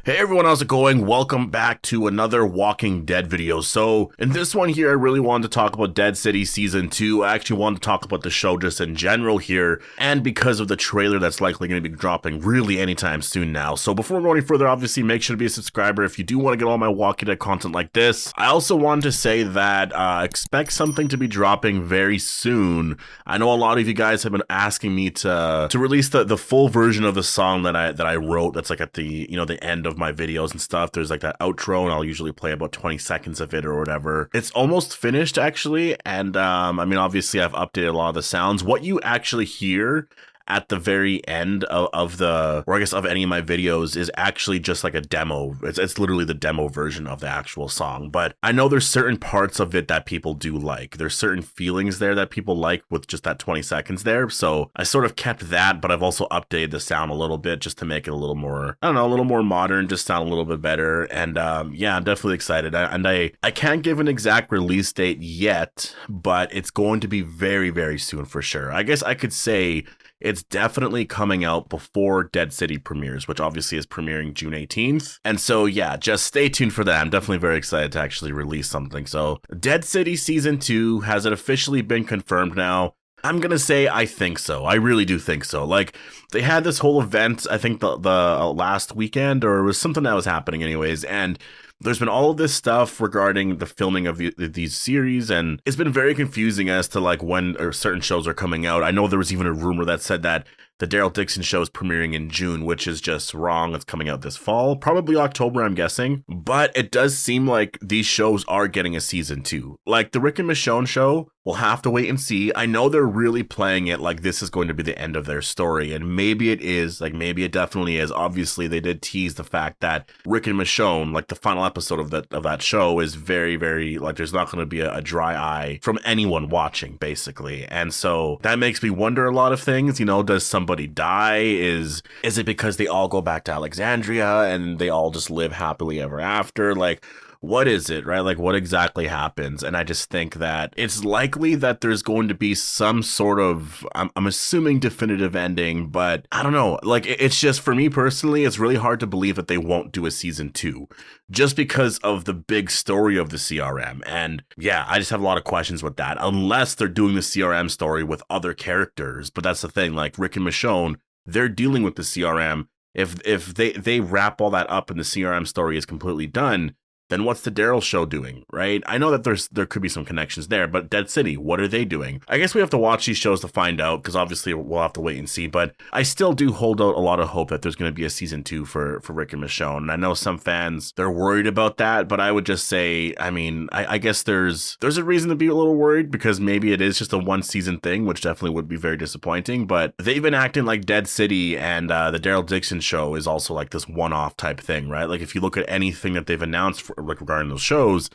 Hey everyone, how's it going? Welcome back to another Walking Dead video. So in this one here, I really wanted to talk about Dead City Season 2. I actually wanted to talk about the show just in general here, and because of the trailer that's likely going to be dropping really anytime soon now. So before we go any further, obviously make sure to be a subscriber if you do want to get all my Walking Dead content like this. I also wanted to say that expect something to be dropping very soon. I know a lot of you guys have been asking me to release the full version of the song that I wrote. That's like at the the end of my videos and stuff. There's like that outro, and I'll usually play about 20 seconds of it or whatever. It's almost finished actually, and I mean, obviously I've updated a lot of the sounds. What you actually hear at the very end of any of my videos is actually just like a demo. It's literally the demo version of the actual song. But I know there's certain parts of it that people do like. There's certain feelings there that people like with just that 20 seconds there. So I sort of kept that, but I've also updated the sound a little bit just to make it a little more, I don't know, a little more modern, just sound a little bit better. And yeah, I'm definitely excited. I can't give an exact release date yet, but it's going to be very, very soon for sure. I guess I could say it's definitely coming out before Dead City premieres, which obviously is premiering June 18th. And so, yeah, just stay tuned for that. I'm definitely very excited to actually release something. So, Dead City Season 2, has it officially been confirmed now? I'm going to say I think so. I really do think so. Like, they had this whole event, I think the last weekend, or it was something that was happening anyways, and there's been all of this stuff regarding the filming of these series, and it's been very confusing as to like when certain shows are coming out. I know there was even a rumor that said that the Daryl Dixon show is premiering in June, which is just wrong. It's coming out this fall, probably October, I'm guessing. But it does seem like these shows are getting a season 2. Like the Rick and Michonne show, we'll have to wait and see. I know they're really playing it like this is going to be the end of their story, and maybe it is. Like maybe it definitely is. Obviously, they did tease the fact that Rick and Michonne, like the final episode of that show, is very, very like there's not going to be a dry eye from anyone watching, basically. And so that makes me wonder a lot of things. Does somebody die? Is it because they all go back to Alexandria and they all just live happily ever after? Like, what is it, right? Like, what exactly happens? And I just think that it's likely that there's going to be some sort of, I'm assuming definitive ending, but I don't know. Like, it's just, for me personally, it's really hard to believe that they won't do a season 2 just because of the big story of the CRM. And yeah, I just have a lot of questions with that, unless they're doing the CRM story with other characters. But that's the thing, like Rick and Michonne, they're dealing with the CRM. If they wrap all that up and the CRM story is completely done, then what's the Daryl show doing, right? I know that there could be some connections there, but Dead City, what are they doing? I guess we have to watch these shows to find out, because obviously we'll have to wait and see, but I still do hold out a lot of hope that there's going to be a season 2 for Rick and Michonne. And I know some fans, they're worried about that, but I would just say, I mean, I guess there's a reason to be a little worried, because maybe it is just a one season thing, which definitely would be very disappointing, but they've been acting like Dead City and the Daryl Dixon show is also like this one-off type thing, right? Like if you look at anything that they've announced for like regarding those shows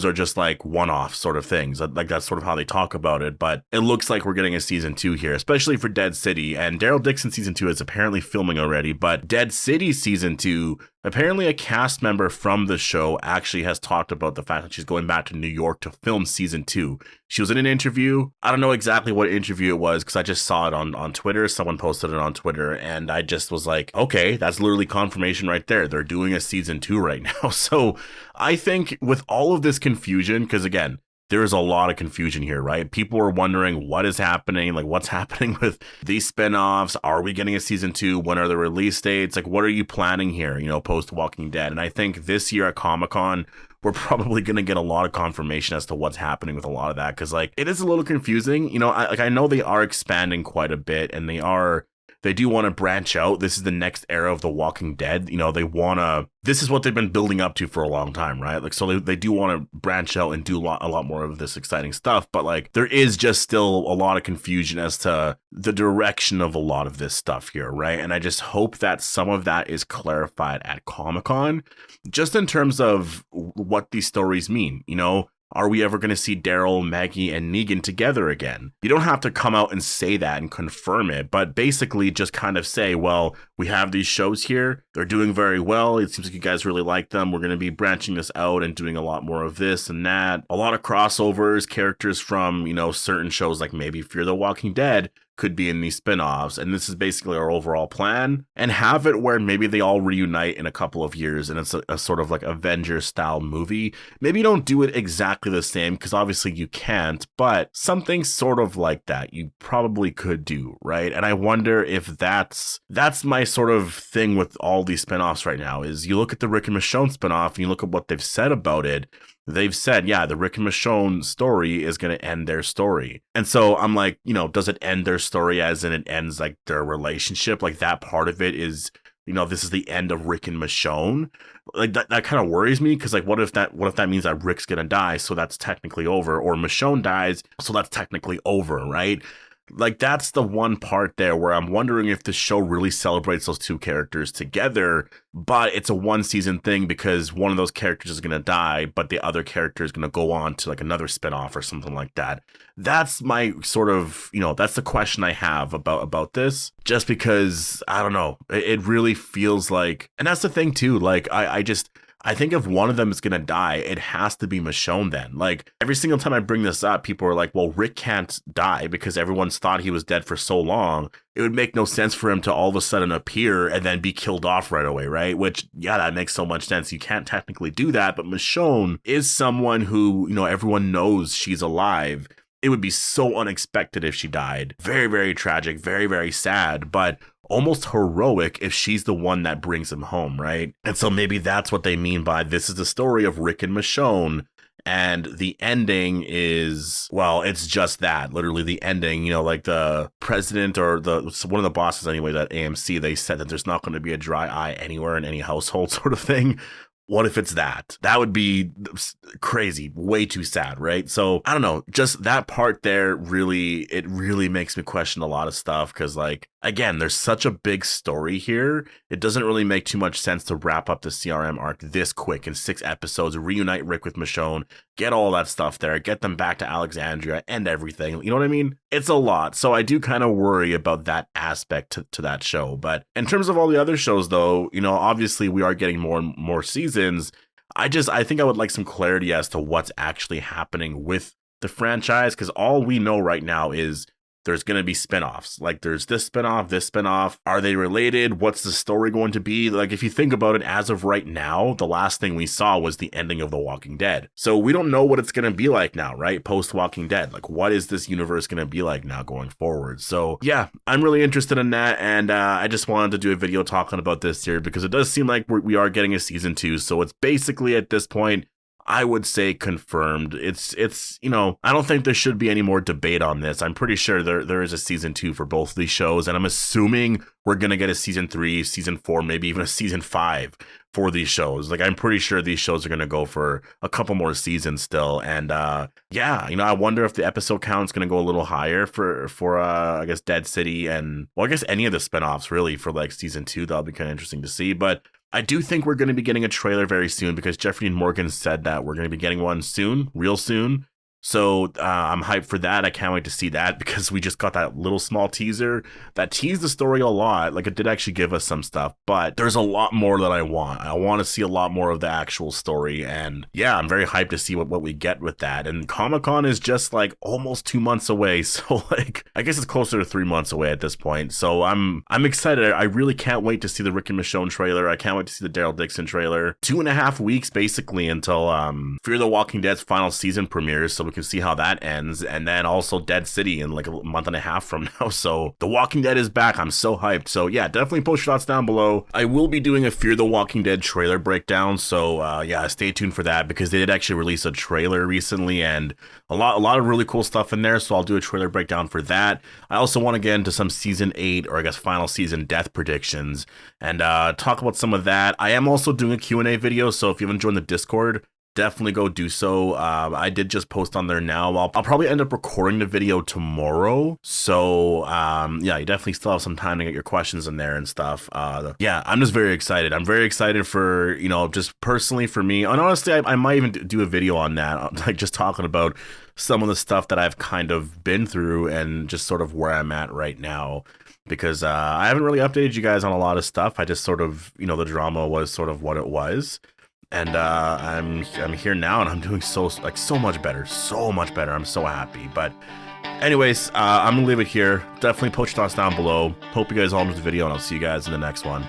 are just like one-off sort of things. Like that's sort of how they talk about it. But it looks like we're getting a season 2 here, especially for Dead City. And Daryl Dixon season 2 is apparently filming already, but Dead City season 2, apparently a cast member from the show actually has talked about the fact that she's going back to New York to film season 2. She was in an interview. I don't know exactly what interview it was, because I just saw it on Twitter. Someone posted it on Twitter, and I just was like, okay, that's literally confirmation right there. They're doing a season 2 right now. So I think with all of this confusion, because again, there is a lot of confusion here, right? People are wondering what is happening, like what's happening with these spinoffs. Are we getting a season 2? When are the release dates? Like, what are you planning here, post Walking Dead? And I think this year at Comic-Con, we're probably going to get a lot of confirmation as to what's happening with a lot of that. Because like, it is a little confusing. I know they are expanding quite a bit, and they do want to branch out. This is the next era of The Walking Dead. This is what they've been building up to for a long time, right? Like, so they do want to branch out and do a lot more of this exciting stuff. But like, there is just still a lot of confusion as to the direction of a lot of this stuff here, right? And I just hope that some of that is clarified at Comic-Con, just in terms of what these stories mean, Are we ever going to see Daryl, Maggie, and Negan together again? You don't have to come out and say that and confirm it, but basically just kind of say, well, we have these shows here. They're doing very well. It seems like you guys really like them. We're going to be branching this out and doing a lot more of this and that. A lot of crossovers, characters from, certain shows like maybe Fear the Walking Dead could be in these spin-offs, and this is basically our overall plan, and have it where maybe they all reunite in a couple of years and it's a sort of like Avengers style movie. Maybe you don't do it exactly the same because obviously you can't, but something sort of like that you probably could do, right? And I wonder if that's my sort of thing with all these spin-offs right now. Is you look at the Rick and Michonne spin-off and you look at what they've said about it. They've said, yeah, the Rick and Michonne story is going to end their story. And so I'm like, does it end their story as in it ends like their relationship? Like that part of it is, this is the end of Rick and Michonne. Like that kind of worries me because like, what if that means that Rick's going to die? So that's technically over, or Michonne dies. So that's technically over, right? Like that's the one part there where I'm wondering if the show really celebrates those two characters together, but it's a 1-season thing because one of those characters is going to die, but the other character is going to go on to like another spinoff or something like that. That's my sort of, that's the question I have about this, just because I don't know, it really feels like, and that's the thing too. Like I think if one of them is going to die, it has to be Michonne then. Like, every single time I bring this up, people are like, well, Rick can't die because everyone's thought he was dead for so long. It would make no sense for him to all of a sudden appear and then be killed off right away, right? Which, yeah, that makes so much sense. You can't technically do that, but Michonne is someone who, everyone knows she's alive. It would be so unexpected if she died. Very, very tragic, very, very sad, but almost heroic if she's the one that brings him home, right? And so maybe that's what they mean by this is the story of Rick and Michonne, and the ending is, well, it's just that, literally the ending, like the president or one of the bosses anyway at AMC, they said that there's not going to be a dry eye anywhere in any household sort of thing. What if it's that? That would be crazy, way too sad, right? So I don't know, just that part there it really makes me question a lot of stuff because, like, again, there's such a big story here. It doesn't really make too much sense to wrap up the CRM arc this quick in 6 episodes, reunite Rick with Michonne, get all that stuff there, get them back to Alexandria and everything. You know what I mean? It's a lot. So I do kind of worry about that aspect to that show. But in terms of all the other shows, though, obviously we are getting more and more seasons. I think I would like some clarity as to what's actually happening with the franchise, because all we know right now is there's going to be spinoffs. Like, there's this spinoff. Are they related? What's the story going to be? Like, if you think about it, as of right now, the last thing we saw was the ending of The Walking Dead. So we don't know what it's going to be like now, right? Post Walking Dead. Like, what is this universe going to be like now going forward? So yeah, I'm really interested in that. And I just wanted to do a video talking about this here because it does seem like we are getting a season 2. So it's basically at this point, I would say confirmed. It's I don't think there should be any more debate on this. I'm pretty sure there is a season 2 for both of these shows, and I'm assuming we're going to get a season 3, season 4, maybe even a season 5 for these shows. Like, I'm pretty sure these shows are going to go for a couple more seasons still. And yeah, I wonder if the episode count's going to go a little higher for I guess Dead City and, well, I guess any of the spinoffs really for like season 2. That'll be kind of interesting to see. But I do think we're going to be getting a trailer very soon because Jeffrey Dean Morgan said that we're going to be getting one soon, real soon. So I'm hyped for that. I can't wait to see that because we just got that little small teaser that teased the story a lot. Like, it did actually give us some stuff, but there's a lot more that I want. I want to see a lot more of the actual story. And yeah, I'm very hyped to see what we get with that. And Comic-Con is just like almost 2 months away. So like, I guess it's closer to 3 months away at this point. So I'm excited. I really can't wait to see the Rick and Michonne trailer. I can't wait to see the Daryl Dixon trailer. 2.5 weeks basically until Fear the Walking Dead's final season premieres. So we can see how that ends, and then also Dead City in like a month and a half from now. So The Walking Dead is back. I'm so hyped. So yeah, definitely post your thoughts down below. I will be doing a Fear the Walking Dead trailer breakdown, so yeah, stay tuned for that because they did actually release a trailer recently and a lot of really cool stuff in there. So I'll do a trailer breakdown for that. I also want to get into some season 8 or I guess final season death predictions and talk about some of that. I am also doing a Q&A video, so if you haven't joined the Discord, definitely go do so. I did just post on there now. I'll probably end up recording the video tomorrow. So yeah, you definitely still have some time to get your questions in there and stuff. Yeah, I'm just very excited. I'm very excited for, just personally for me. And honestly, I might even do a video on that, like just talking about some of the stuff that I've kind of been through and just sort of where I'm at right now. Because I haven't really updated you guys on a lot of stuff. I just sort of, the drama was sort of what it was. And I'm here now and I'm doing so much better. I'm so happy. But Anyways, I'm gonna leave it here. Definitely post your thoughts down below. Hope you guys all enjoyed the video, and I'll see you guys in the next one.